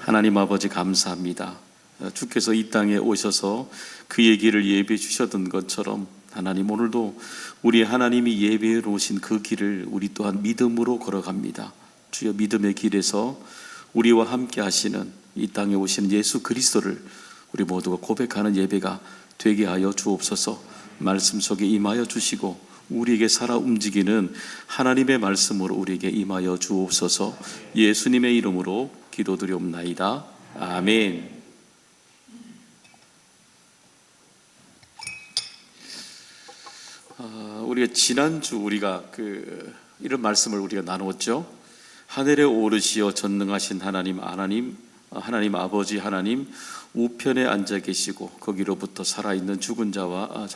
하나님 아버지 감사합니다. 주께서 이 땅에 오셔서 그의 길을 예비해 주셨던 것처럼 하나님 오늘도 우리 하나님이 예비해 놓으신 그 길을 우리 또한 믿음으로 걸어갑니다. 주여 믿음의 길에서 우리와 함께 하시는 이 땅에 오시는 예수 그리스도를 우리 모두가 고백하는 예배가 되게 하여 주옵소서. 말씀 속에 임하여 주시고 우리에게 살아 움직이는 하나님의 말씀으로 우리에게 임하여 주옵소서. 예수님의 이름으로 기도드리옵나이다. 아멘. 우리가 지난주 우리가 이런 말씀을 우리가 나누었죠. 하늘에 오르시어 전능하신 하나님 아버지 하나님 우편에 앉아 계시고 거기로부터 살아있는 자와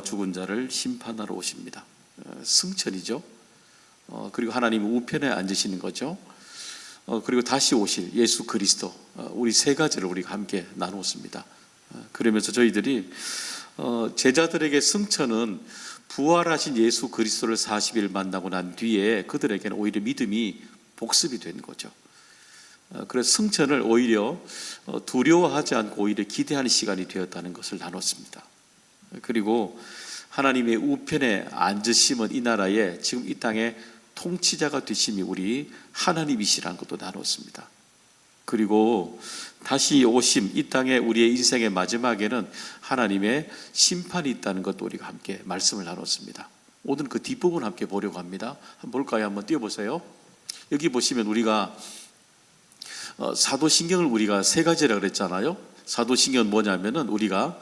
죽은 자를 심판하러 오십니다. 승천이죠. 그리고 하나님 우편에 앉으시는 거죠. 그리고 다시 오실 예수 그리스도, 우리 세 가지를 우리가 함께 나누었습니다. 그러면서 저희들이 제자들에게 승천은 부활하신 예수 그리스도를 40일 만나고 난 뒤에 그들에게는 오히려 믿음이 복습이 된 거죠. 그래서 승천을 오히려 두려워하지 않고 오히려 기대하는 시간이 되었다는 것을 나눴습니다. 그리고 하나님의 우편에 앉으심은 이 나라에 지금 이 땅에 통치자가 되심이 우리 하나님이시라는 것도 나눴습니다. 그리고 다시 오심, 이 땅에 우리의 인생의 마지막에는 하나님의 심판이 있다는 것도 우리가 함께 말씀을 나눴습니다. 오늘 그 뒷부분 함께 보려고 합니다. 한번 볼까요? 한번 띄워보세요. 여기 보시면 우리가 사도신경을 우리가 세 가지라고 그랬잖아요. 사도신경은 뭐냐면은 우리가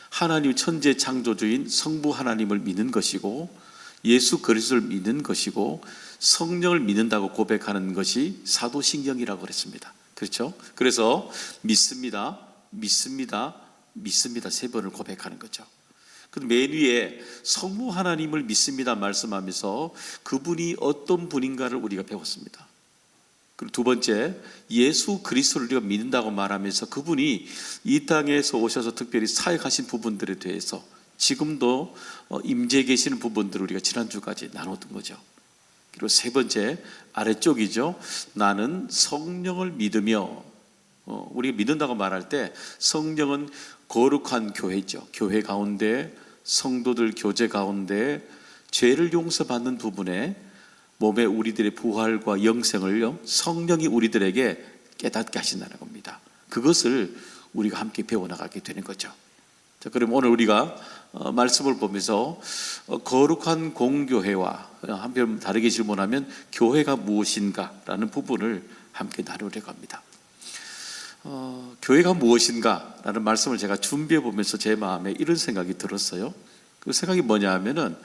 하나님 천재 창조주인 성부 하나님을 믿는 것이고 예수 그리스도를 믿는 것이고 성령을 믿는다고 고백하는 것이 사도신경이라고 그랬습니다. 그렇죠? 그래서 믿습니다 세 번을 고백하는 거죠. 맨 위에 성부 하나님을 믿습니다 말씀하면서 그분이 어떤 분인가를 우리가 배웠습니다. 그리고 두 번째, 예수 그리스도를 우리가 믿는다고 말하면서 그분이 이 땅에서 오셔서 특별히 사역하신 부분들에 대해서 지금도 임재해 계시는 부분들을 우리가 지난주까지 나눴던 거죠. 그리고 세 번째, 아래쪽이죠. 나는 성령을 믿으며, 우리가 믿는다고 말할 때 성령은 거룩한 교회죠. 교회 가운데 성도들 교제 가운데 죄를 용서받는 부분에 몸에 우리들의 부활과 영생을 성령이 우리들에게 깨닫게 하신다는 겁니다. 그것을 우리가 함께 배워나가게 되는 거죠. 자, 그럼 오늘 우리가 말씀을 보면서 거룩한 공교회와 한편 다르게 질문하면 교회가 무엇인가 라는 부분을 함께 나누려고 합니다. 교회가 무엇인가 라는 말씀을 제가 준비해 보면서 제 마음에 이런 생각이 들었어요. 그 생각이 뭐냐 하면은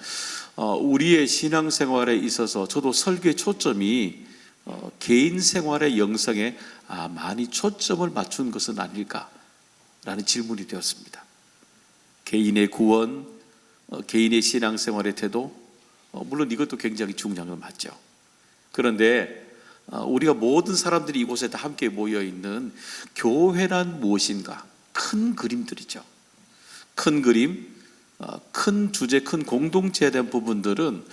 우리의 신앙생활에 있어서 저도 설교의 초점이 개인 생활의 영성에 많이 초점을 맞춘 것은 아닐까라는 질문이 되었습니다. 개인의 구원, 개인의 신앙생활의 태도, 물론 이것도 굉장히 중요한 건 맞죠. 그런데 우리가 모든 사람들이 이곳에 다 함께 모여있는 교회란 무엇인가, 큰 그림들이죠. 큰 그림, 큰 주제, 큰 공동체에 대한 부분들은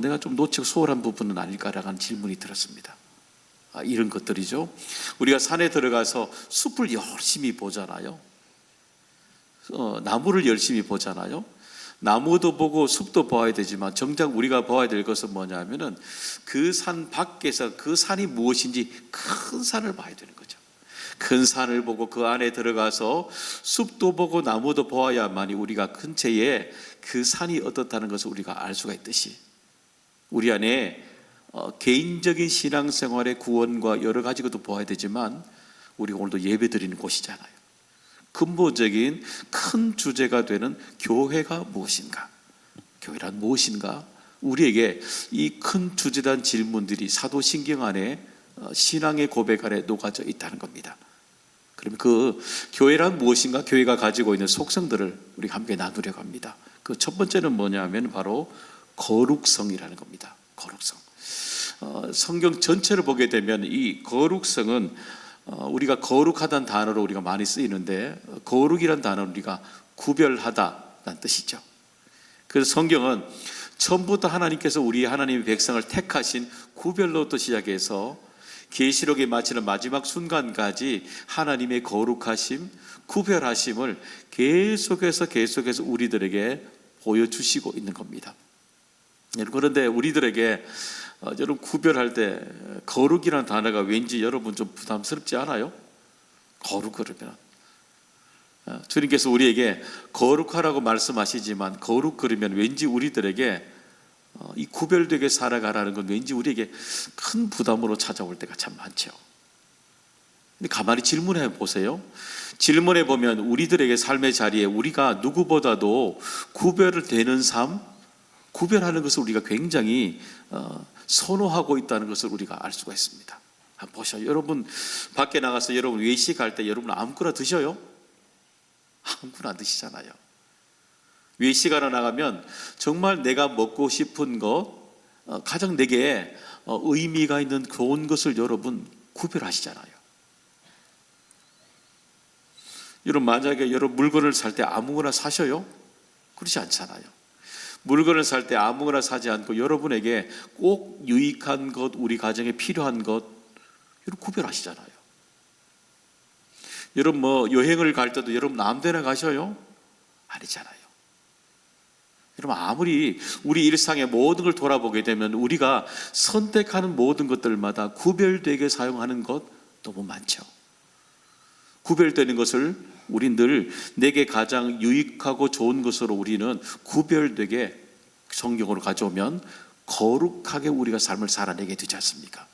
내가 좀 놓치고 소홀한 부분은 아닐까라는 질문이 들었습니다. 이런 것들이죠. 우리가 산에 들어가서 숲을 열심히 보잖아요. 나무를 열심히 보잖아요. 나무도 보고 숲도 봐야 되지만 정작 우리가 봐야 될 것은 뭐냐면은 그 산 밖에서 그 산이 무엇인지 큰 산을 봐야 되는 거죠. 큰 산을 보고 그 안에 들어가서 숲도 보고 나무도 보아야만이 우리가 근처에 그 산이 어떻다는 것을 우리가 알 수가 있듯이 우리 안에 개인적인 신앙생활의 구원과 여러 가지 것도 보아야 되지만 우리가 오늘도 예배 드리는 곳이잖아요. 근본적인 큰 주제가 되는 교회가 무엇인가? 교회란 무엇인가? 우리에게 이 큰 주제단 질문들이 사도신경 안에 신앙의 고백 안에 녹아져 있다는 겁니다. 그러면 그 교회란 무엇인가? 교회가 가지고 있는 속성들을 우리가 함께 나누려고 합니다. 그 첫 번째는 뭐냐면 바로 거룩성이라는 겁니다. 거룩성. 성경 전체를 보게 되면 이 거룩성은 우리가 거룩하다는 단어로 우리가 많이 쓰이는데 거룩이라는 단어는 우리가 구별하다라는 뜻이죠. 그래서 성경은 처음부터 하나님께서 우리 하나님의 백성을 택하신 구별로부터 시작해서 계시록에 마치는 마지막 순간까지 하나님의 거룩하심, 구별하심을 계속해서 우리들에게 보여주시고 있는 겁니다. 그런데 우리들에게 여러분 구별할 때 거룩이라는 단어가 왠지 여러분 좀 부담스럽지 않아요? 거룩 그러면 주님께서 우리에게 거룩하라고 말씀하시지만 거룩 그러면 왠지 우리들에게 이 구별되게 살아가라는 건 왠지 우리에게 큰 부담으로 찾아올 때가 참 많죠. 근데 가만히 질문해 보세요. 질문해 보면 우리들에게 삶의 자리에 우리가 누구보다도 구별을 되는 삶, 구별하는 것을 우리가 굉장히 선호하고 있다는 것을 우리가 알 수가 있습니다. 한번 보셔요. 여러분 밖에 나가서 여러분 외식할 때 여러분 아무거나 드셔요? 아무거나 드시잖아요. 외식하러 나가면 정말 내가 먹고 싶은 것, 가장 내게 의미가 있는 좋은 것을 여러분 구별하시잖아요. 여러분 만약에 여러분 물건을 살 때 아무거나 사셔요? 그렇지 않잖아요. 물건을 살 때 아무거나 사지 않고 여러분에게 꼭 유익한 것, 우리 가정에 필요한 것 여러분 구별하시잖아요. 여러분 여행을 갈 때도 여러분 아무데나 가셔요? 아니잖아요. 여러분 아무리 우리 일상의 모든 걸 돌아보게 되면 우리가 선택하는 모든 것들마다 구별되게 사용하는 것 너무 많죠. 구별되는 것을 우린 늘 내게 가장 유익하고 좋은 것으로 우리는 구별되게 성경으로 가져오면 거룩하게 우리가 삶을 살아내게 되지 않습니까?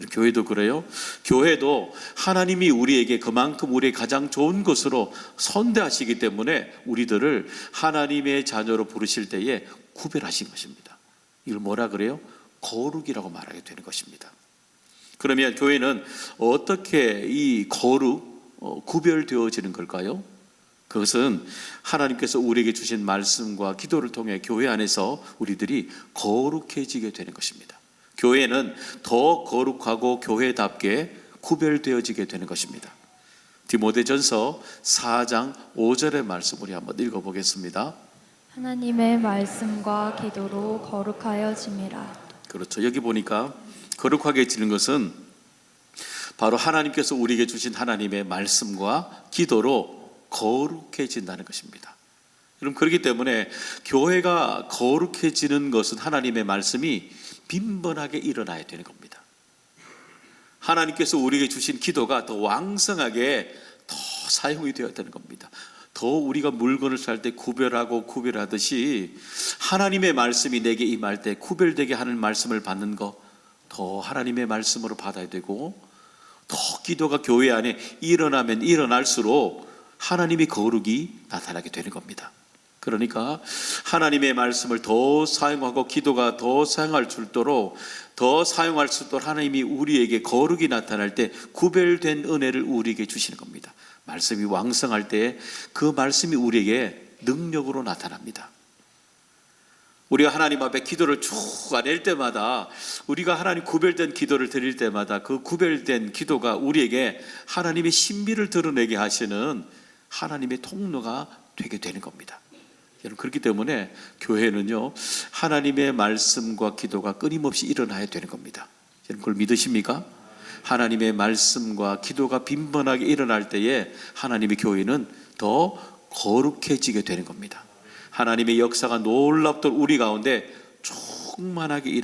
교회도 그래요. 교회도 하나님이 우리에게 그만큼 우리의 가장 좋은 것으로 선대하시기 때문에 우리들을 하나님의 자녀로 부르실 때에 구별하신 것입니다. 이걸 뭐라 그래요? 거룩이라고 말하게 되는 것입니다. 그러면 교회는 어떻게 이 구별되어지는 걸까요? 그것은 하나님께서 우리에게 주신 말씀과 기도를 통해 교회 안에서 우리들이 거룩해지게 되는 것입니다. 교회는 더 거룩하고 교회답게 구별되어지게 되는 것입니다. 디모데전서 4장 5절의 말씀 우리 한번 읽어보겠습니다. 하나님의 말씀과 기도로 거룩하여짐이라. 그렇죠. 여기 보니까 거룩하게 지는 것은 바로 하나님께서 우리에게 주신 하나님의 말씀과 기도로 거룩해진다는 것입니다. 여러분 그렇기 때문에 교회가 거룩해지는 것은 하나님의 말씀이 빈번하게 일어나야 되는 겁니다. 하나님께서 우리에게 주신 기도가 더 왕성하게 더 사용이 되어야 되는 겁니다. 더 우리가 물건을 살 때 구별하듯이 하나님의 말씀이 내게 임할 때 구별되게 하는 말씀을 받는 거 더 하나님의 말씀으로 받아야 되고 더 기도가 교회 안에 일어나면 일어날수록 하나님의 거룩이 나타나게 되는 겁니다. 그러니까 하나님의 말씀을 더 사용하고 기도가 더 사용할 수 있도록 하나님이 우리에게 거룩이 나타날 때 구별된 은혜를 우리에게 주시는 겁니다. 말씀이 왕성할 때 그 말씀이 우리에게 능력으로 나타납니다. 우리가 하나님 앞에 기도를 쭉 낼 때마다 우리가 하나님 구별된 기도를 드릴 때마다 그 구별된 기도가 우리에게 하나님의 신비를 드러내게 하시는 하나님의 통로가 되게 되는 겁니다. 여러분 그렇기 때문에 교회는요 하나님의 말씀과 기도가 끊임없이 일어나야 되는 겁니다. 여러분 그걸 믿으십니까? 하나님의 말씀과 기도가 빈번하게 일어날 때에 하나님의 교회는 더 거룩해지게 되는 겁니다. 하나님의 역사가 놀랍도록 우리 가운데 충만하게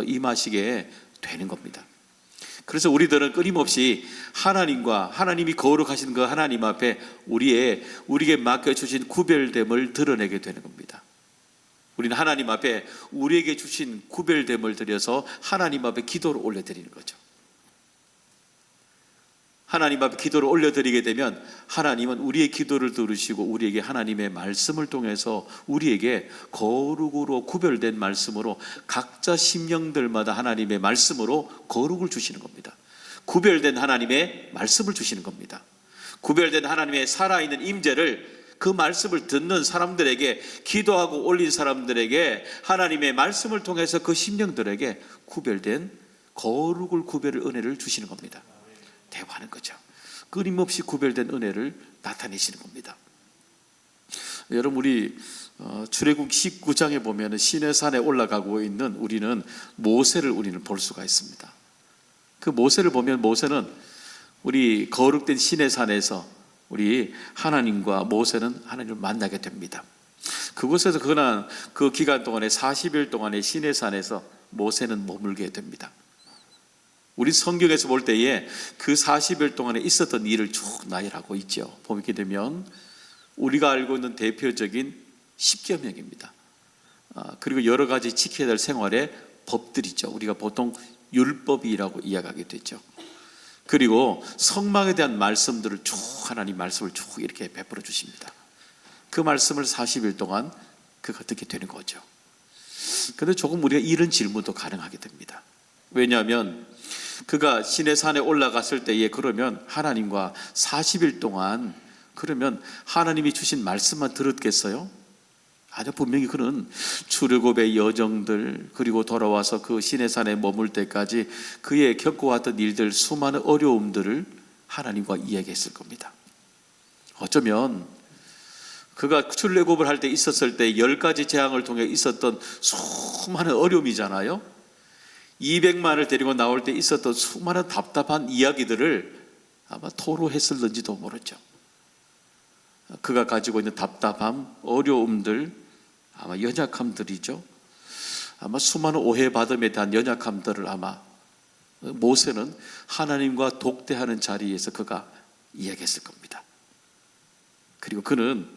임하시게 되는 겁니다. 그래서 우리들은 끊임없이 하나님이 거룩하신 그 하나님 앞에 우리에게 맡겨주신 구별됨을 드러내게 되는 겁니다. 우리는 하나님 앞에 우리에게 주신 구별됨을 드려서 하나님 앞에 기도를 올려드리는 거죠. 하나님 앞에 기도를 올려드리게 되면 하나님은 우리의 기도를 들으시고 우리에게 하나님의 말씀을 통해서 우리에게 거룩으로 구별된 말씀으로 각자 심령들마다 하나님의 말씀으로 거룩을 주시는 겁니다. 구별된 하나님의 말씀을 주시는 겁니다. 구별된 하나님의 살아있는 임재를 그 말씀을 듣는 사람들에게 기도하고 올린 사람들에게 하나님의 말씀을 통해서 그 심령들에게 구별된 거룩을 구별을 은혜를 주시는 겁니다. 대화하는 거죠. 끊임없이 구별된 은혜를 나타내시는 겁니다. 여러분 우리 출애굽 19장에 보면 시내산에 올라가고 있는 우리는 모세를 볼 수가 있습니다. 그 모세를 보면 모세는 우리 거룩된 시내 산에서 우리 하나님과 모세는 하나님을 만나게 됩니다. 그곳에서 그 기간 동안에 40일 동안의 시내 산에서 모세는 머물게 됩니다. 우리 성경에서 볼 때에 그 40일 동안에 있었던 일을 쭉 나열하고 있죠. 보게 되면 우리가 알고 있는 대표적인 10계명입니다. 그리고 여러 가지 지켜야 될 생활의 법들이죠. 우리가 보통 율법이라고 이야기하게 되죠. 그리고 성막에 대한 말씀들을 쭉 하나님 말씀을 쭉 이렇게 베풀어 주십니다. 그 말씀을 40일 동안 그가 듣게 되는 거죠. 그런데 조금 우리가 이런 질문도 가능하게 됩니다. 왜냐하면 그가 시내산에 올라갔을 때에 그러면 하나님과 40일 동안 그러면 하나님이 주신 말씀만 들었겠어요? 아주 분명히 그는 출애굽의 여정들 그리고 돌아와서 그 시내산에 머물 때까지 그의 겪어왔던 일들 수많은 어려움들을 하나님과 이야기했을 겁니다. 어쩌면 그가 출애굽을 할 때 있었을 때 10가지 재앙을 통해 있었던 수많은 어려움이잖아요. 200만을 데리고 나올 때 있었던 수많은 답답한 이야기들을 아마 토로했을는지도 모르죠. 그가 가지고 있는 답답함, 어려움들, 아마 연약함들이죠. 아마 수많은 오해받음에 대한 연약함들을 아마 모세는 하나님과 독대하는 자리에서 그가 이야기했을 겁니다. 그리고 그는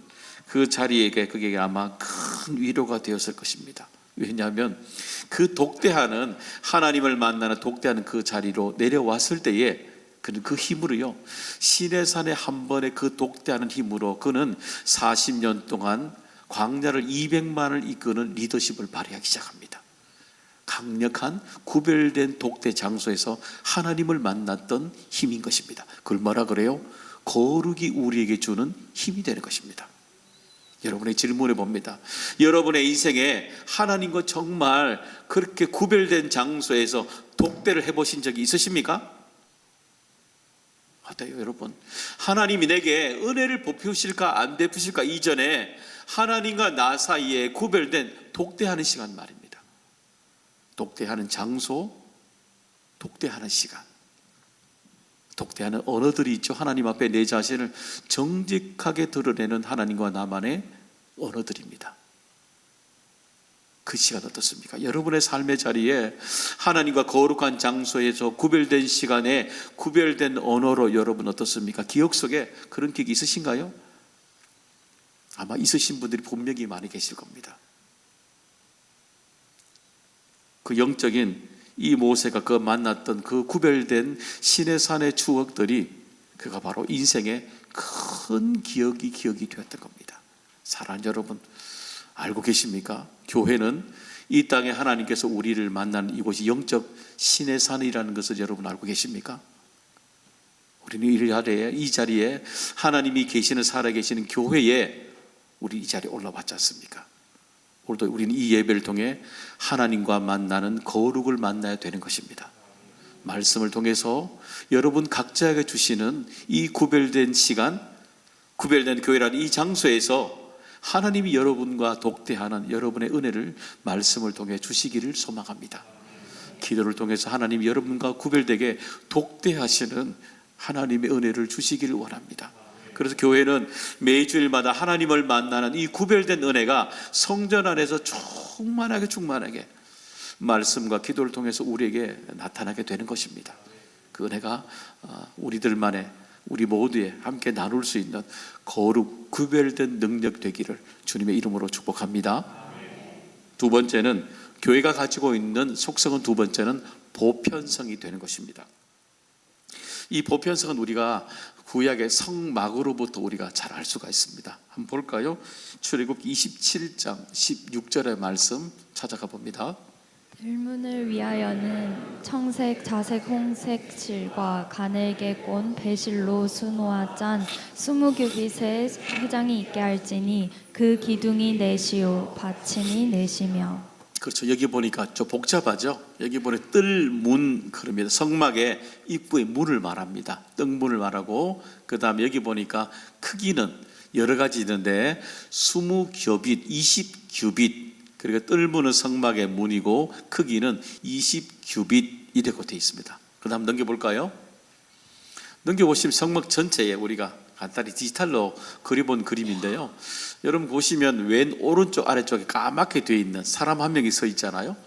그 자리에게 그게 아마 큰 위로가 되었을 것입니다. 왜냐하면 그 독대하는 하나님을 만나는 독대하는 그 자리로 내려왔을 때에 그는 그 힘으로요 시내산에 한 번에 그 독대하는 힘으로 그는 40년 동안 광야를 200만을 이끄는 리더십을 발휘하기 시작합니다. 강력한 구별된 독대 장소에서 하나님을 만났던 힘인 것입니다. 그걸 뭐라 그래요? 거룩이 우리에게 주는 힘이 되는 것입니다. 여러분의 질문해 봅니다. 여러분의 인생에 하나님과 정말 그렇게 구별된 장소에서 독대를 해보신 적이 있으십니까? 어때요, 여러분? 하나님이 내게 은혜를 베푸실까 안 베푸실까 이전에 하나님과 나 사이에 구별된 독대하는 시간 말입니다. 독대하는 장소, 독대하는 시간, 독대하는 언어들이 있죠. 하나님 앞에 내 자신을 정직하게 드러내는 하나님과 나만의 언어들입니다. 그 시간 어떻습니까? 여러분의 삶의 자리에 하나님과 거룩한 장소에서 구별된 시간에 구별된 언어로 여러분 어떻습니까? 기억 속에 그런 기억이 있으신가요? 아마 있으신 분들이 분명히 많이 계실 겁니다. 그 영적인 이 모세가 그 만났던 그 구별된 시내산의 추억들이 그가 바로 인생의 큰 기억이 되었던 겁니다. 사랑하는 여러분, 알고 계십니까? 교회는 이 땅에 하나님께서 우리를 만나는 이곳이 영적 시내산이라는 것을 여러분 알고 계십니까? 우리는 이 자리에 하나님이 계시는 살아계시는 교회에 우리 이 자리에 올라왔지 않습니까? 오늘도 우리는 이 예배를 통해 하나님과 만나는 거룩을 만나야 되는 것입니다. 말씀을 통해서 여러분 각자에게 주시는 이 구별된 시간, 구별된 교회라는 이 장소에서 하나님이 여러분과 독대하는 여러분의 은혜를 말씀을 통해 주시기를 소망합니다. 기도를 통해서 하나님이 여러분과 구별되게 독대하시는 하나님의 은혜를 주시기를 원합니다. 그래서 교회는 매주일마다 하나님을 만나는 이 구별된 은혜가 성전 안에서 충만하게 말씀과 기도를 통해서 우리에게 나타나게 되는 것입니다. 그 은혜가 우리들만의 우리 모두에 함께 나눌 수 있는 거룩 구별된 능력 되기를 주님의 이름으로 축복합니다. 두 번째는 교회가 가지고 있는 속성은 두 번째는 보편성이 되는 것입니다. 이 보편성은 우리가 구약의 성막으로부터 우리가 잘 알 수가 있습니다. 한번 볼까요? 출애굽 27장 16절의 말씀 찾아가 봅니다. 들문을 위하여는 청색, 자색, 홍색 실과 가늘게 꼰 배실로 수놓아 짠 20규빗의 회장이 있게 할지니 그 기둥이 넷이요 받침이 넷이며. 그렇죠. 여기 보니까 좀 복잡하죠. 여기 보니 뜰문 그럽니다. 성막의 입구의 문을 말합니다. 뜰문을 말하고 그 다음에 여기 보니까 크기는 여러 가지 있는데 20규빗, 20규빗 그러니까 뜰문은 성막의 문이고 크기는 20규빗 이라고 되어 있습니다. 그다음 넘겨볼까요? 넘겨보시면 성막 전체에 우리가 간단히 디지털로 그려본 그림인데요. 여러분 보시면 왼 오른쪽 아래쪽에 까맣게 되어 있는 사람 한 명이 서 있잖아요.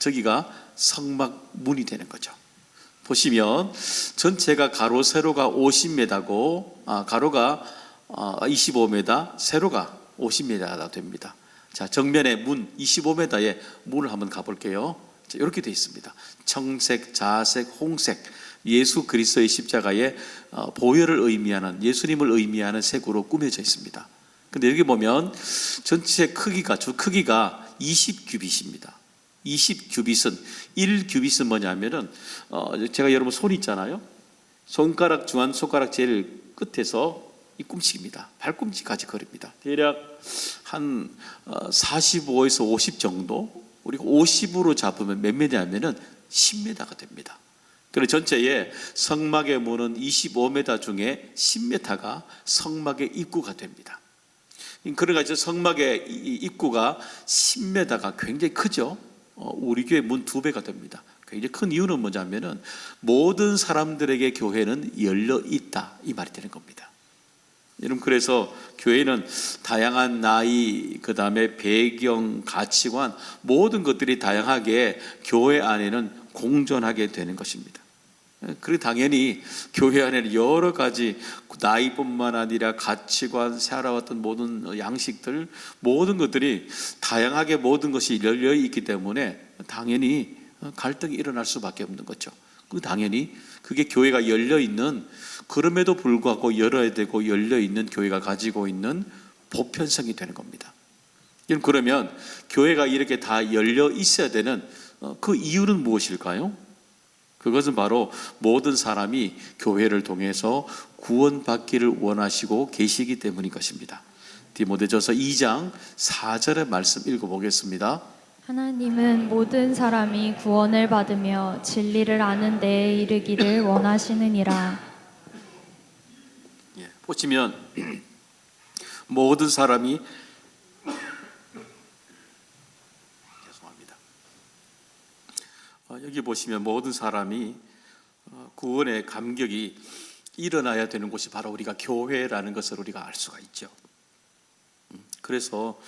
저기가 성막 문이 되는 거죠. 보시면 전체가 가로 세로가 50m고 가로가 25m, 세로가 50m가 됩니다. 자, 정면에 문 25m의 문을 한번 가볼게요. 자, 이렇게 되어 있습니다. 청색, 자색, 홍색, 예수 그리스도의 십자가의 보혈을 의미하는, 예수님을 의미하는 색으로 꾸며져 있습니다. 근데 여기 보면 전체 크기가, 주 크기가 20규빗입니다. 20규빗은 1규빗은 뭐냐면은 제가 여러분 손 있잖아요. 손가락, 중한 손가락 제일 끝에서 이 꿈치입니다. 발꿈치까지 거립니다. 대략 한 45에서 50 정도. 우리가 50으로 잡으면 몇 미터냐면은 10m가 됩니다. 그리고 전체에 성막의 문은 25m 중에 10m가 성막의 입구가 됩니다. 그래가지고 성막의 입구가 10m가 굉장히 크죠. 우리 교회 문 2배가 됩니다. 굉장히 큰 이유는 뭐냐면은 모든 사람들에게 교회는 열려 있다, 이 말이 되는 겁니다. 여러분, 그래서 교회는 다양한 나이, 그 다음에 배경, 가치관, 모든 것들이 다양하게 교회 안에는 공존하게 되는 것입니다. 그리고 당연히 교회 안에는 여러 가지 나이뿐만 아니라 가치관, 살아왔던 모든 양식들, 모든 것들이 다양하게 모든 것이 열려 있기 때문에 당연히 갈등이 일어날 수밖에 없는 거죠. 당연히 그게 교회가 열려 있는, 그럼에도 불구하고 열어야 되고 열려 있는 교회가 가지고 있는 보편성이 되는 겁니다. 그러면 교회가 이렇게 다 열려 있어야 되는 그 이유는 무엇일까요? 그것은 바로 모든 사람이 교회를 통해서 구원받기를 원하시고 계시기 때문인 것입니다. 디모데전서 2장 4절의 말씀 읽어보겠습니다. 하나님은 모든 사람이 구원을 받으며 진리를 아는 데에 이르기를 원하시느니라. 보시면 모든 사람이, 죄송합니다. 여기 보시면 모든 사람이 구원의 감격이 일어나야 되는 곳이 바로 우리가 교회라는 것을 우리가 알 수가 있죠. 그래서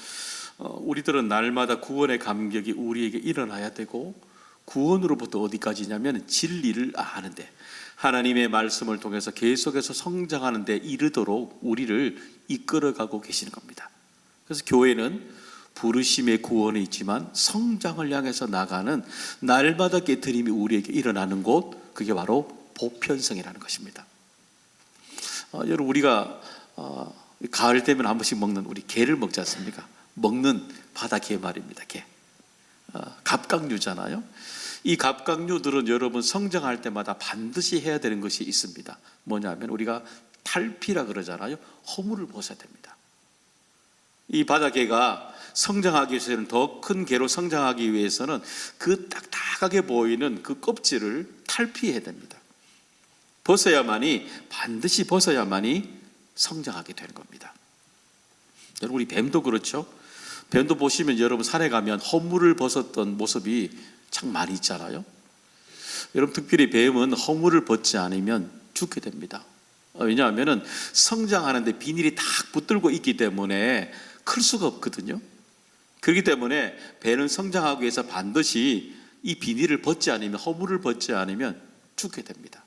우리들은 날마다 구원의 감격이 우리에게 일어나야 되고, 구원으로부터 어디까지냐면 진리를 아는데, 하나님의 말씀을 통해서 계속해서 성장하는 데 이르도록 우리를 이끌어가고 계시는 겁니다. 그래서 교회는 부르심의 구원이 있지만 성장을 향해서 나가는 날마다 깨트림이 우리에게 일어나는 곳, 그게 바로 보편성이라는 것입니다. 여러분, 우리가 가을 되면 한 번씩 먹는 우리 게를 먹지 않습니까? 먹는 바다게 말입니다. 게. 갑각류잖아요. 이 갑각류들은 여러분 성장할 때마다 반드시 해야 되는 것이 있습니다. 뭐냐면 우리가 탈피라 그러잖아요. 허물을 벗어야 됩니다. 이 바다게가 성장하기 위해서는, 더 큰 게로 성장하기 위해서는 그 딱딱하게 보이는 그 껍질을 탈피해야 됩니다. 벗어야만이, 반드시 벗어야만이 성장하게 되는 겁니다. 여러분, 우리 뱀도 그렇죠. 뱀도 보시면 여러분 산에 가면 허물을 벗었던 모습이 참 많이 있잖아요. 여러분, 특별히 뱀은 허물을 벗지 않으면 죽게 됩니다. 왜냐하면 성장하는데 비닐이 딱 붙들고 있기 때문에 클 수가 없거든요. 그렇기 때문에 뱀은 성장하기 위해서 반드시 이 비닐을 벗지 않으면, 허물을 벗지 않으면 죽게 됩니다.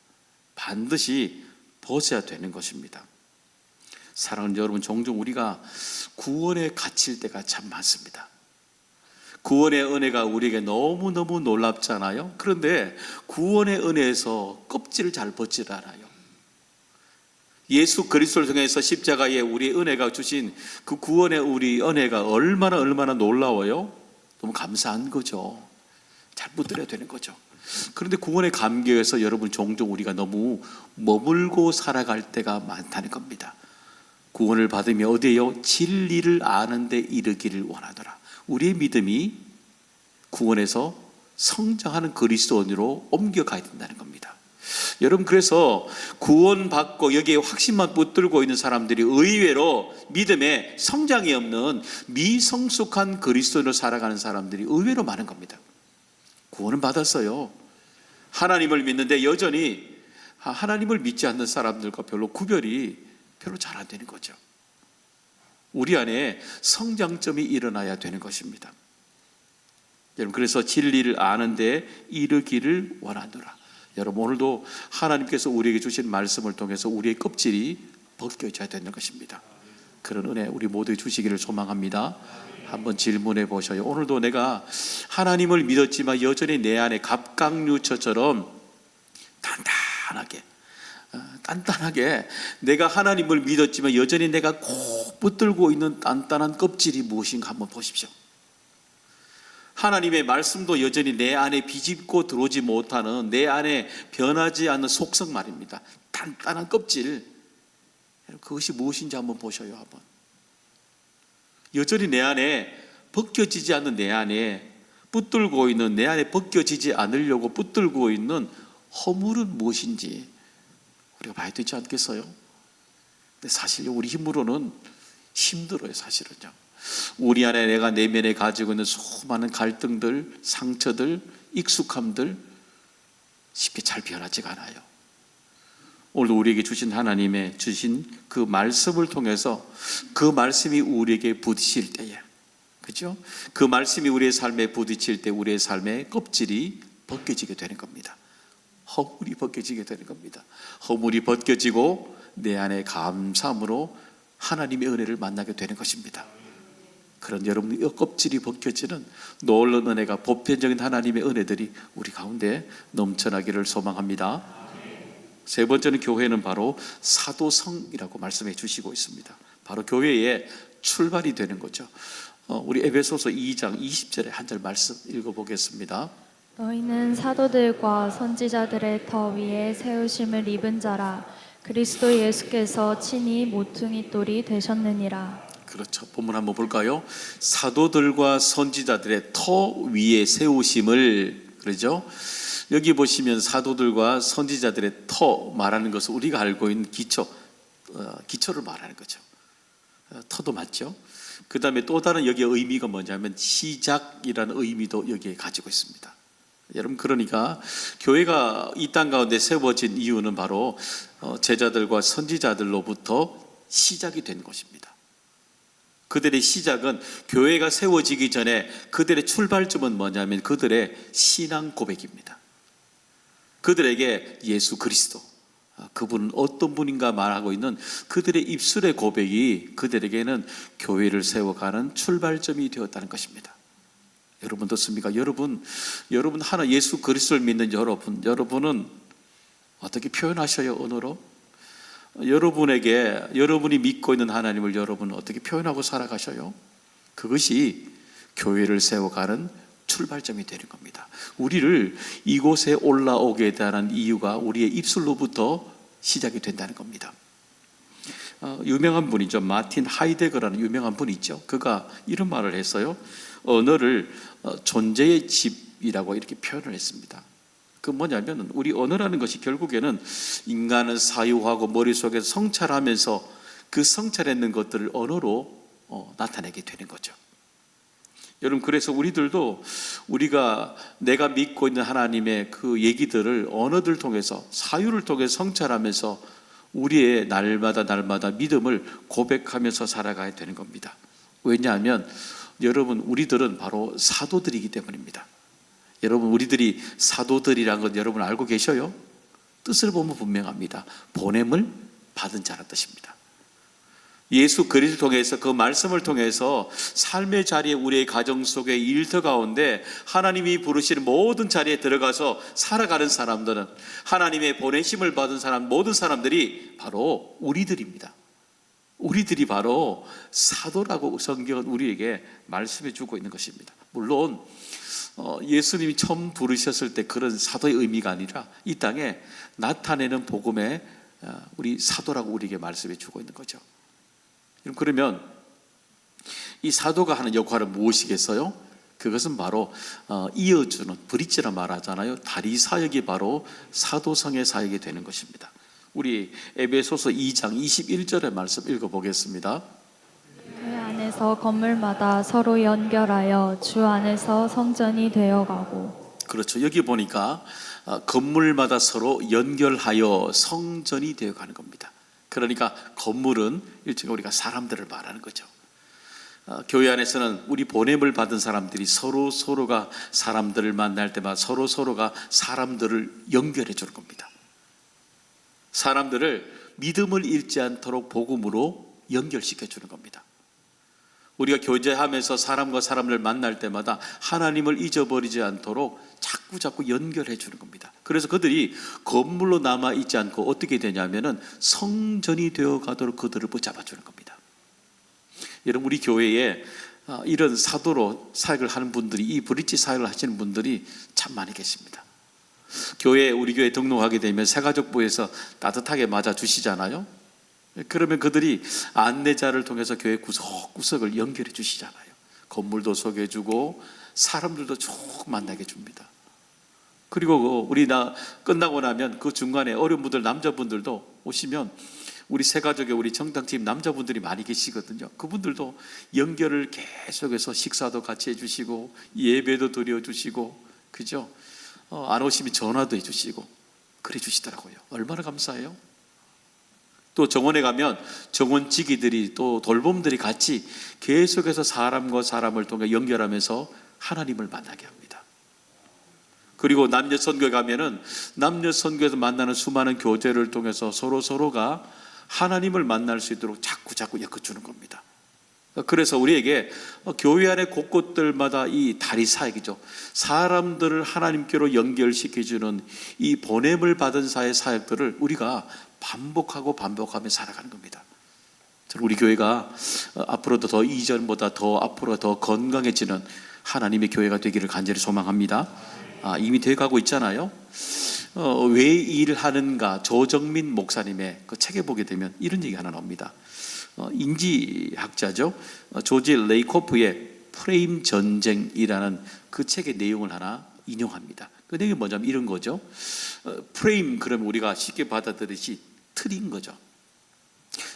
반드시 벗어야 되는 것입니다. 사랑하는 여러분, 종종 우리가 구원에 갇힐 때가 참 많습니다. 구원의 은혜가 우리에게 너무너무 놀랍잖아요. 그런데 구원의 은혜에서 껍질을 잘 벗지 않아요. 예수 그리스도를 통해서 십자가에 우리의 은혜가 주신 그 구원의 우리 은혜가 얼마나 놀라워요. 너무 감사한 거죠. 잘 붙들어야 되는 거죠. 그런데 구원의 감격에서 여러분, 종종 우리가 너무 머물고 살아갈 때가 많다는 겁니다. 구원을 받으며 어디에요? 진리를 아는 데 이르기를 원하더라. 우리의 믿음이 구원에서 성장하는 그리스도인으로 옮겨가야 된다는 겁니다. 여러분, 그래서 구원받고 여기에 확신만 붙들고 있는 사람들이 의외로 믿음에 성장이 없는 미성숙한 그리스도인으로 살아가는 사람들이 의외로 많은 겁니다. 구원은 받았어요. 하나님을 믿는데 여전히 하나님을 믿지 않는 사람들과 별로 구별이 별로 잘 안 되는 거죠. 우리 안에 성장점이 일어나야 되는 것입니다. 여러분, 그래서 진리를 아는데 이르기를 원하노라. 여러분, 오늘도 하나님께서 우리에게 주신 말씀을 통해서 우리의 껍질이 벗겨져야 되는 것입니다. 그런 은혜 우리 모두 주시기를 소망합니다. 한번 질문해 보셔요. 오늘도 내가 하나님을 믿었지만 여전히 내 안에 갑각류처럼 단단하게 내가 하나님을 믿었지만 여전히 내가 꼭 붙들고 있는 단단한 껍질이 무엇인가 한번 보십시오. 하나님의 말씀도 여전히 내 안에 비집고 들어오지 못하는, 내 안에 변하지 않는 속성 말입니다. 단단한 껍질, 그것이 무엇인지 한번 보셔요. 한번. 여전히 내 안에 벗겨지지 않는, 내 안에 붙들고 있는, 내 안에 벗겨지지 않으려고 붙들고 있는 허물은 무엇인지 우리가 봐야 되지 않겠어요? 근데 사실 우리 힘으로는 힘들어요. 사실은요. 우리 안에 내가 내면에 가지고 있는 수많은 갈등들, 상처들, 익숙함들 쉽게 잘 변하지가 않아요. 오늘도 우리에게 주신 하나님의 주신 그 말씀을 통해서 그 말씀이 우리에게 부딪힐 때에, 그죠? 그 말씀이 우리의 삶에 부딪힐 때 우리의 삶의 껍질이 벗겨지게 되는 겁니다. 허물이 벗겨지게 되는 겁니다. 허물이 벗겨지고 내 안에 감사함으로 하나님의 은혜를 만나게 되는 것입니다. 그런 여러분의 껍질이 벗겨지는 놀라운 은혜가, 보편적인 하나님의 은혜들이 우리 가운데 넘쳐나기를 소망합니다. 세 번째는 교회는 바로 사도성이라고 말씀해 주시고 있습니다. 바로 교회의 출발이 되는 거죠. 우리 에베소서 2장 20절에 한 절 말씀 읽어보겠습니다. 너희는 사도들과 선지자들의 터 위에 세우심을 입은 자라. 그리스도 예수께서 친히 모퉁이 돌이 되셨느니라. 그렇죠. 본문 한번 볼까요? 사도들과 선지자들의 터 위에 세우심을, 그러죠? 여기 보시면 사도들과 선지자들의 터 말하는 것은 우리가 알고 있는 기초를 말하는 거죠. 터도 맞죠? 그 다음에 또 다른 여기의 의미가 뭐냐면 시작이라는 의미도 여기에 가지고 있습니다. 여러분, 그러니까 교회가 이 땅 가운데 세워진 이유는 바로 제자들과 선지자들로부터 시작이 된 것입니다. 그들의 시작은, 교회가 세워지기 전에 그들의 출발점은 뭐냐면 그들의 신앙 고백입니다. 그들에게 예수 그리스도, 그분은 어떤 분인가 말하고 있는 그들의 입술의 고백이 그들에게는 교회를 세워가는 출발점이 되었다는 것입니다. 여러분 듣습니까? 여러분 하나 예수 그리스도를 믿는 여러분은 어떻게 표현하셔요? 언어로? 여러분이 믿고 있는 하나님을 여러분은 어떻게 표현하고 살아가셔요? 그것이 교회를 세워가는 출발점이 되는 겁니다. 우리를 이곳에 올라오게 되는 이유가 우리의 입술로부터 시작이 된다는 겁니다. 유명한 분이죠. 마틴 하이데거라는 유명한 분이 있죠. 그가 이런 말을 했어요. 언어를 존재의 집이라고 이렇게 표현을 했습니다. 그 뭐냐면 우리 언어라는 것이 결국에는 인간은 사유하고 머릿속에서 성찰하면서 그 성찰했는 것들을 언어로 나타내게 되는 거죠. 여러분, 그래서 우리들도 내가 믿고 있는 하나님의 그 얘기들을 언어들 통해서, 사유를 통해 성찰하면서 우리의 날마다 믿음을 고백하면서 살아가야 되는 겁니다. 왜냐하면 여러분, 우리들은 바로 사도들이기 때문입니다. 여러분, 우리들이 사도들이라는 것 여러분 알고 계셔요? 뜻을 보면 분명합니다. 보냄을 받은 자란 뜻입니다. 예수 그리스도를 통해서, 그 말씀을 통해서 삶의 자리에, 우리의 가정 속에, 일터 가운데 하나님이 부르시는 모든 자리에 들어가서 살아가는 사람들은, 하나님의 보내심을 받은 사람, 모든 사람들이 바로 우리들입니다. 우리들이 바로 사도라고 성경은 우리에게 말씀해 주고 있는 것입니다. 물론 예수님이 처음 부르셨을 때 그런 사도의 의미가 아니라 이 땅에 나타내는 복음의 우리 사도라고 우리에게 말씀해 주고 있는 거죠. 그러면 이 사도가 하는 역할은 무엇이겠어요? 그것은 바로 이어주는, 브릿지라 말하잖아요. 다리 사역이 바로 사도성의 사역이 되는 것입니다. 우리 에베소서 2장 21절의 말씀 읽어보겠습니다. 그 안에서 건물마다 서로 연결하여 주 안에서 성전이 되어가고. 그렇죠. 여기 보니까 건물마다 서로 연결하여 성전이 되어 가는 겁니다. 그러니까 건물은 일종의 우리가 사람들을 말하는 거죠. 교회 안에서는 우리 보냄을 받은 사람들이 서로가 사람들을 만날 때마다 서로가 사람들을 연결해 주는 겁니다. 사람들을 믿음을 잃지 않도록 복음으로 연결시켜 주는 겁니다. 우리가 교제하면서 사람과 사람을 만날 때마다 하나님을 잊어버리지 않도록 자꾸 연결해 주는 겁니다. 그래서 그들이 건물로 남아 있지 않고 어떻게 되냐면은 성전이 되어 가도록 그들을 붙잡아 주는 겁니다. 여러분, 우리 교회에 이런 사도로 사역을 하는 분들이, 이 브릿지 사역을 하시는 분들이 참 많이 계십니다. 우리 교회 등록하게 되면 새가족부에서 따뜻하게 맞아 주시잖아요. 그러면 그들이 안내자를 통해서 교회 구석구석을 연결해 주시잖아요. 건물도 소개해 주고 사람들도 쭉 만나게 줍니다. 그리고 끝나고 나면 그 중간에 어려운 분들, 남자분들도 오시면 우리 새가족에 우리 정당팀 남자분들이 많이 계시거든요. 그분들도 연결을 계속해서 식사도 같이 해주시고 예배도 드려주시고, 그죠? 안 오시면 전화도 해주시고 그래 주시더라고요. 얼마나 감사해요. 또 정원에 가면 정원지기들이 또 돌봄들이 같이 계속해서 사람과 사람을 통해 연결하면서 하나님을 만나게 합니다. 그리고 남녀 선교에 가면은 남녀 선교에서 만나는 수많은 교제를 통해서 서로가 하나님을 만날 수 있도록 자꾸 엮어주는 겁니다. 그래서 우리에게 교회 안의 곳곳들마다 이 다리 사역이죠. 사람들을 하나님께로 연결시켜주는 이 보냄을 받은 사의 사역들을 우리가 반복하며 살아가는 겁니다. 우리 교회가 앞으로도 더 이전보다 더 앞으로 더 건강해지는 하나님의 교회가 되기를 간절히 소망합니다. 이미 되어가고 있잖아요. 왜 일하는가, 조정민 목사님의 그 책에 보게 되면 이런 얘기 하나 나옵니다. 인지학자죠. 조지 레이코프의 프레임 전쟁이라는 그 책의 내용을 하나 인용합니다. 그 내용이 뭐냐면 이런 거죠. 프레임, 그러면 우리가 쉽게 받아들이지 틀인 거죠.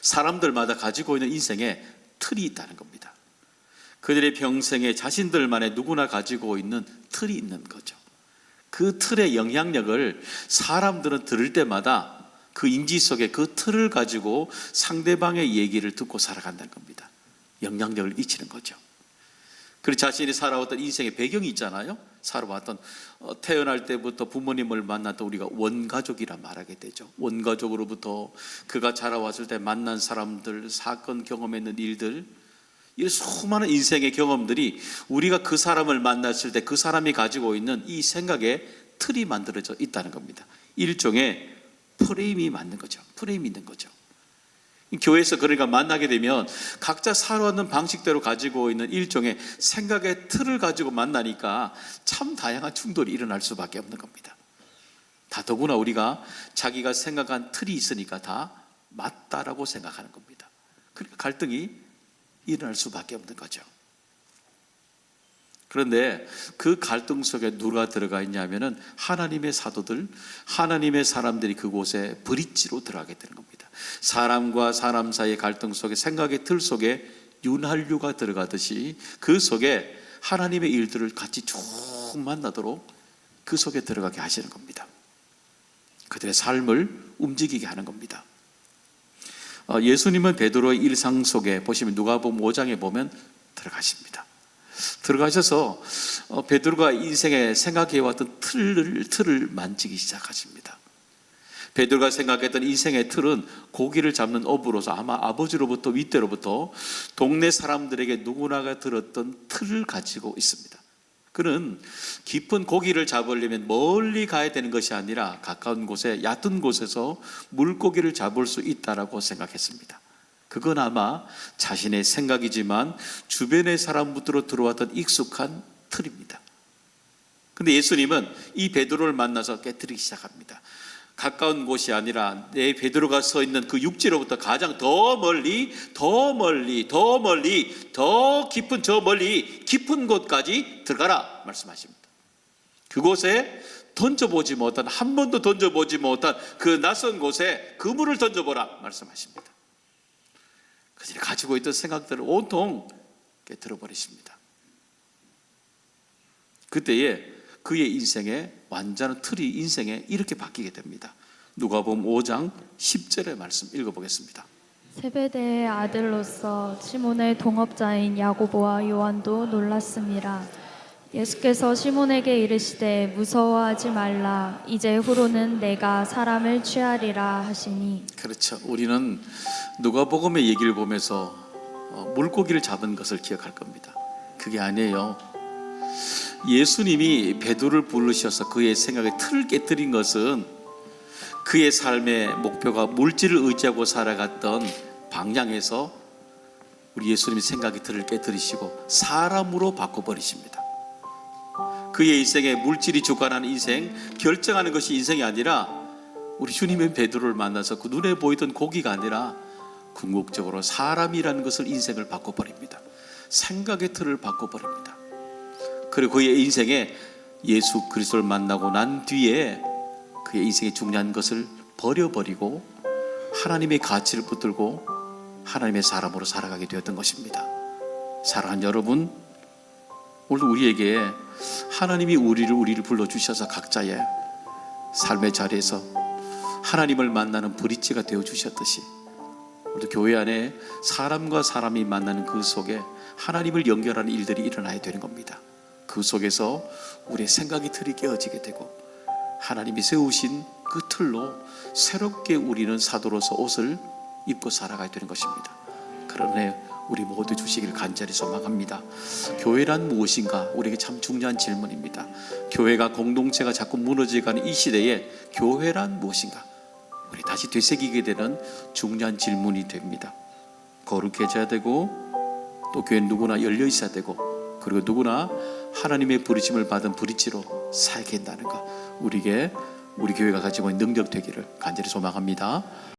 사람들마다 가지고 있는 인생에 틀이 있다는 겁니다. 그들의 평생에 자신들만의 누구나 가지고 있는 틀이 있는 거죠. 그 틀의 영향력을 사람들은 들을 때마다 그 인지 속에 그 틀을 가지고 상대방의 얘기를 듣고 살아간다는 겁니다. 영향력을 미치는 거죠. 그리고 자신이 살아왔던 인생의 배경이 있잖아요. 살아왔던 태어날 때부터 부모님을 만났던 우리가 원가족이라 말하게 되죠. 원가족으로부터 그가 자라왔을 때 만난 사람들, 사건, 경험했는 일들, 이 수많은 인생의 경험들이 우리가 그 사람을 만났을 때 그 사람이 가지고 있는 이 생각의 틀이 만들어져 있다는 겁니다. 일종의 프레임이 맞는 거죠. 프레임이 있는 거죠. 교회에서 그러니까 만나게 되면 각자 살아왔는 방식대로 가지고 있는 일종의 생각의 틀을 가지고 만나니까 참 다양한 충돌이 일어날 수밖에 없는 겁니다. 더구나 우리가 자기가 생각한 틀이 있으니까 다 맞다라고 생각하는 겁니다. 그러니까 갈등이 일어날 수밖에 없는 거죠. 그런데 그 갈등 속에 누가 들어가 있냐면은 하나님의 사도들, 하나님의 사람들이 그곳에 브릿지로 들어가게 되는 겁니다. 사람과 사람 사이의 갈등 속에, 생각의 틀 속에 윤활유가 들어가듯이 그 속에 하나님의 일들을 같이 쭉 만나도록 그 속에 들어가게 하시는 겁니다. 그들의 삶을 움직이게 하는 겁니다. 예수님은 베드로의 일상 속에 보시면 누가복음 5장에 보면 들어가십니다. 들어가셔서 베드로가 인생에 생각해왔던 틀을 만지기 시작하십니다. 베드로가 생각했던 인생의 틀은 고기를 잡는 어부로서 아마 아버지로부터 윗대로부터 동네 사람들에게 누구나가 들었던 틀을 가지고 있습니다. 그는 깊은 고기를 잡으려면 멀리 가야 되는 것이 아니라 가까운 곳에, 얕은 곳에서 물고기를 잡을 수 있다라고 생각했습니다. 그건 아마 자신의 생각이지만 주변의 사람부터 들어왔던 익숙한 틀입니다. 그런데 예수님은 이 베드로를 만나서 깨트리기 시작합니다. 가까운 곳이 아니라 내 베드로가 서 있는 그 육지로부터 가장 더 멀리, 더 깊은 저 멀리 깊은 곳까지 들어가라 말씀하십니다. 그곳에 던져보지 못한, 한 번도 던져보지 못한 그 낯선 곳에 그물을 던져보라 말씀하십니다. 그들이 가지고 있던 생각들을 온통 깨트려 버리십니다. 그때에 그의 인생의 완전한 틀이 인생에 이렇게 바뀌게 됩니다. 누가복음 5장 10절의 말씀 읽어보겠습니다. 세베대의 아들로서 시몬의 동업자인 야고보와 요한도 놀랐습니다. 예수께서 시몬에게 이르시되 무서워하지 말라. 이제 후로는 내가 사람을 취하리라 하시니. 그렇죠. 우리는 누가복음의 얘기를 보면서 물고기를 잡은 것을 기억할 겁니다. 그게 아니에요. 예수님이 베드로를 부르셔서 그의 생각의 틀을 깨뜨린 것은 그의 삶의 목표가 물질을 의지하고 살아갔던 방향에서 우리 예수님이 생각의 틀을 깨뜨리시고 사람으로 바꿔버리십니다. 그의 인생에 물질이 주관하는 인생, 결정하는 것이 인생이 아니라 우리 주님의 베드로를 만나서 그 눈에 보이던 고기가 아니라 궁극적으로 사람이라는 것을 인생을 바꿔버립니다. 생각의 틀을 바꿔버립니다. 그리고 그의 인생에 예수 그리스도를 만나고 난 뒤에 그의 인생의 중요한 것을 버려버리고 하나님의 가치를 붙들고 하나님의 사람으로 살아가게 되었던 것입니다. 사랑하는 여러분, 오늘 우리에게 하나님이 우리를 불러주셔서 각자의 삶의 자리에서 하나님을 만나는 브릿지가 되어주셨듯이 우리 교회 안에 사람과 사람이 만나는 그 속에 하나님을 연결하는 일들이 일어나야 되는 겁니다. 그 속에서 우리의 생각이 틀이 깨어지게 되고 하나님이 세우신 그 틀로 새롭게 우리는 사도로서 옷을 입고 살아가야 되는 것입니다. 그러네 우리 모두 주시기를 간절히 소망합니다. 교회란 무엇인가? 우리에게 참 중요한 질문입니다. 교회가 공동체가 자꾸 무너져가는 이 시대에 교회란 무엇인가? 우리 다시 되새기게 되는 중요한 질문이 됩니다. 거룩해져야 되고 또 교회는 누구나 열려 있어야 되고 그리고 누구나 하나님의 부르심을 받은 브릿지로 살게 한다는 것, 우리 교회가 가지고 있는 능력 되기를 간절히 소망합니다.